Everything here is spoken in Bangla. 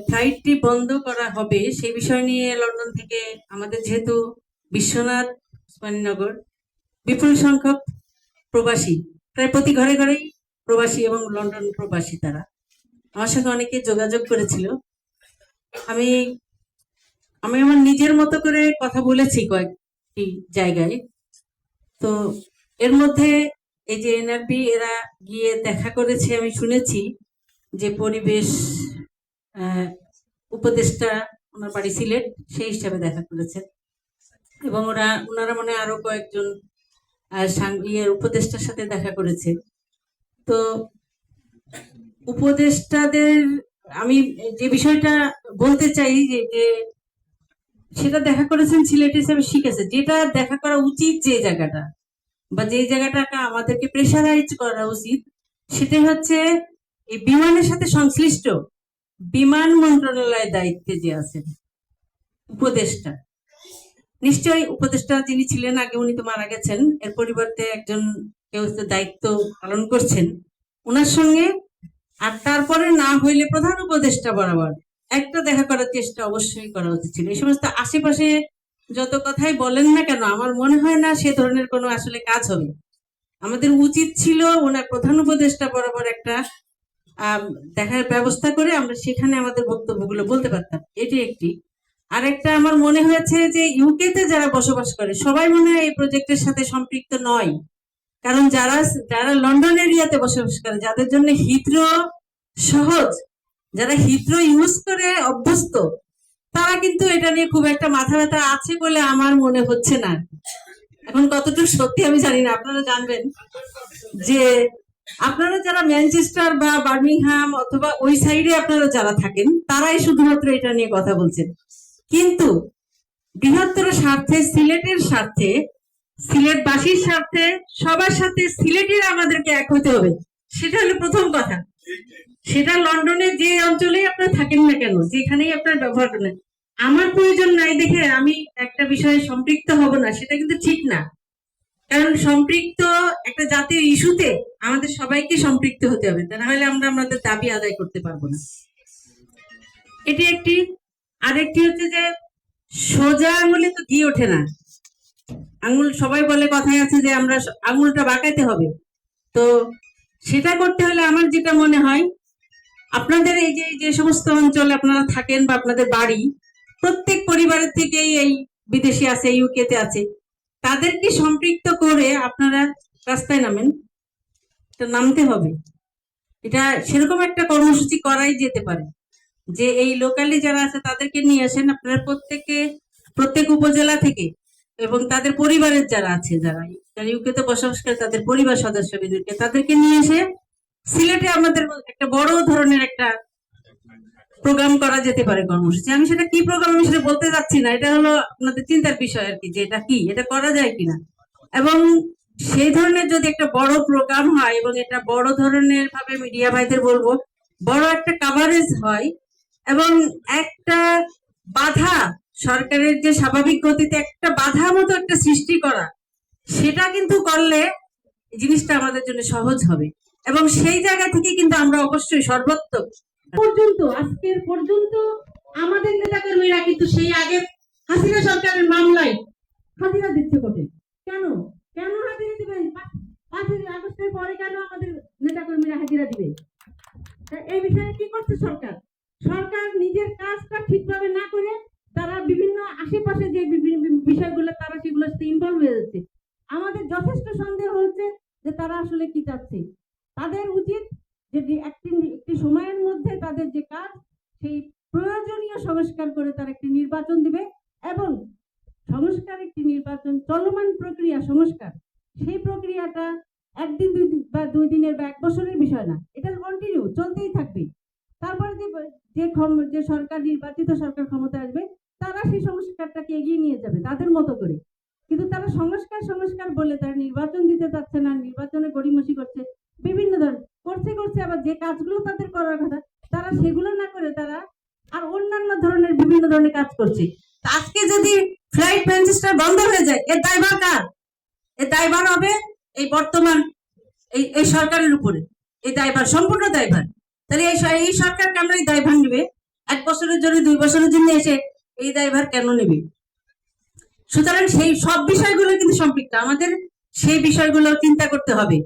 ফ্লাইটটি বন্ধ করা হবে সেই বিষয় নিয়ে লন্ডন থেকে আমাদের যেহেতু বিশ্বনাথ উসমানীনগর বিপুল সংখ্যক প্রবাসী, প্রায় প্রতি ঘরে ঘরেই প্রবাসী এবং লন্ডন প্রবাসী, তারা আমার সাথে অনেকে যোগাযোগ করেছিল। আমি আমি আমার নিজের মতো করে কথা বলেছি কয়েকটি জায়গায়। তো এর মধ্যে এই যে এনআরপি এরা গিয়ে দেখা করেছে, আমি শুনেছি যে পরিবেশ উপদেষ্টা, ওনার বাড়ি সিলেট, সেই হিসাবে দেখা করেছেন এবং ওনারা মনে আরো কয়েকজন উপদেষ্টার সাথে দেখা করেছে। তো উপদেষ্টাদের আমি যে বিষয়টা বলতে চাই যে সেটা দেখা করেছেন সিলেট হিসেবে, ঠিক আছে। যেটা দেখা করা উচিত, যে জায়গাটা বা যে জায়গাটাকে আমাদেরকে প্রেশারাইজ করা উচিত, সেটা হচ্ছে এই বিমানের সাথে সংশ্লিষ্ট বিমান মন্ত্রণালয়ের দায়িত্বে যে আছেন উপদেষ্টা, নিশ্চয়ই উপদেষ্টা যিনি ছিলেন আগে, উনি তো মারা গেছেন, এর পরিবর্তে একজন কেউ দায়িত্ব পালন করছেন ওনার সঙ্গে। আর তারপরে না হইলে প্রধান উপদেষ্টা বরাবর একটা দেখা করার চেষ্টা অবশ্যই করা উচিত ছিল। এই সমস্ত আশেপাশে যত কথাই বলেন না কেন, আমার মনে হয় না সে ধরনের কোনো আসলে কাজ হবে। আমাদের উচিত ছিল ওনার প্রধান উপদেষ্টা বরাবর একটা দেখার ব্যবস্থা করে আমরা সেখানে আমাদের বক্তব্যগুলো বলতে পারতাম। এটি একটি। আরেকটা আমার মনে হয়েছে যে ইউকে তে যারা বসবাস করে সবাই মনে হয় এই প্রজেক্টের সাথে সম্পৃক্ত নয়, কারণ যারা যারা লন্ডন এরিয়াতে বসবাস করে, যাদের জন্য হিথ্রো সহজ, যারা হিথ্রো ইউজ করে অভ্যস্ত, তারা কিন্তু এটা নিয়ে খুব একটা মাথা ব্যথা আছে বলে আমার মনে হচ্ছে না। এখন কতটুকু সত্যি আমি জানি না, আপনারা জানবেন। যে আপনারা যারা ম্যানচেস্টার বা বার্মিংহাম অথবা ওই সাইডে আপনারা যারা থাকেন, তারাই শুধুমাত্র এটা নিয়ে কথা বলছেন, কিন্তু বৃহত্তর স্বার্থে, সিলেটের স্বার্থে, সিলেটবাসীর স্বার্থে, সবার সাথে সিলেটের আমাদেরকে এক হতে হবে। সেটা হলো প্রথম কথা। সেটা লন্ডনে যে অঞ্চলে আপনারা থাকেন না কেন, যেখানেই আপনার ব্যবহার করেন, আমার প্রয়োজন নাই দেখে আমি একটা বিষয়ে সম্পৃক্ত হব না, সেটা কিন্তু ঠিক না। কারণ সম্পৃক্ত একটা জাতীয় ইস্যুতে আমাদের সবাইকে সম্পৃক্ত হতে হবে, তা নাহলে আমরা আমাদের দাবি আদায় করতে পারবো না। এটি একটি। আরেকটি হচ্ছে যে সোজা আঙুলে তো ঘি ওঠে না, আঙুল, সবাই বলে, কথায় আছে যে আমরা আঙুলটা বাঁকাইতে হবে। তো সেটা করতে হলে আমার যেটা মনে হয়, আপনাদের এই যে সমস্ত অঞ্চলে আপনারা থাকেন বা আপনাদের বাড়ি, প্রত্যেক পরিবারের থেকেই এই বিদেশি আছে, ইউকে তে আছে, তাদেরকে সম্পৃক্ত করে আপনারা রাস্তায় নামেন, নামতে হবে। এটা সেরকম একটা কর্মসূচি করাই যেতে পারে যে এই লোকালি যারা আছে তাদেরকে নিয়ে আসেন আপনারা প্রত্যেক উপজেলা থেকে, এবং তাদের পরিবারের যারা আছে, যারা ইউকে তে বসবাস করে, তাদের পরিবার সদস্যদেরকে, তাদেরকে নিয়ে এসে সিলেটে আমাদের একটা বড় ধরনের একটা প্রোগ্রাম করা যেতে পারে, কর্মসূচি। আমি সেটা কি প্রোগ্রাম আমি সেটা বলতে যাচ্ছি না, এটা হলো আপনাদের চিন্তার বিষয় আর কি, যে এটা কি, এটা করা যায় কিনা। এবং সেই ধরনের যদি একটা বড় প্রোগ্রাম হয় এবং এটা বড় ধরনের ভাবে মিডিয়া ভাইদের বলবো, বড় একটা কাভারেজ হয় এবং একটা বাধা, সরকারের যে স্বাভাবিক গতিতে একটা বাধা মতো একটা সৃষ্টি করা, সেটা কিন্তু করলে জিনিসটা আমাদের জন্য সহজ হবে। এবং সেই জায়গা থেকে কিন্তু আমরা অবশ্যই সর্বোত্তম পর্যন্ত, আজকের পর্যন্ত আমাদের নেতাকর্মীরা কিন্তু সেই আগের হাসিনা সরকারের মামলায় হাজিরা দিচ্ছে কোর্টে। কেন কেন হাজিরা দিবেন? 5ই আগস্টের পরে কেন আমাদের নেতাকর্মীরা হাজিরা দিবে? এই বিষয়ে কি করছে সরকার? সরকার নিজের কাজটা ঠিকভাবে না করে তারা বিভিন্ন আশেপাশে যে বিভিন্ন বিষয়গুলো, তারা সেগুলোর সাথে ইনভলভ হয়ে যাচ্ছে। আমাদের যথেষ্ট সন্দেহ হচ্ছে যে তারা আসলে কি চাচ্ছে। তাদের উচিত যে একটি সময়ের মধ্যে তাদের যে কাজ, সেই প্রয়োজনীয় সংস্কার করে তারা একটি নির্বাচন দিবে, এবং সংস্কার, একটি নির্বাচন চলমান প্রক্রিয়া, সংস্কার, সেই প্রক্রিয়াটা একদিন, 2 দিন বা 2 দিনের বা 1 বছরের বিষয় না, এটা কন্টিনিউ চলতেই থাকবে। তারপরে যে সরকার, নির্বাচিত সরকার ক্ষমতা আসবে, তারা সেই সংস্কারটাকে এগিয়ে নিয়ে যাবে তাদের মতো করে। কিন্তু তারা সংস্কার সংস্কার বলে তারা নির্বাচন দিতে চাচ্ছে না, নির্বাচনে গড়িমসি করছে, বিভিন্ন ধরনের করছে, আবার যে কাজগুলো তাদের করার কথা তারা সেগুলো না করে তারা আর অন্যান্য ধরনের বিভিন্ন ধরনের কাজ করছে। আজকে যদি ফ্লাইট ম্যানচেস্টার বন্ধ হয়ে যায়, এর দায়ভার কার? এর দায়ভার হবে এই বর্তমান এই সরকারের উপরে, এই দায়ভার, সম্পূর্ণ দায়ভার। তাহলে এই সরকারকে আমরা এই দায়ভার নিবে। 1 বছরের জন্য 2 বছরের জন্য এসে এই দায়ভার কেন নেবে? সুতরাং সেই সব বিষয়গুলো কিন্তু সম্পৃক্ত, আমাদের সেই বিষয়গুলো চিন্তা করতে হবে।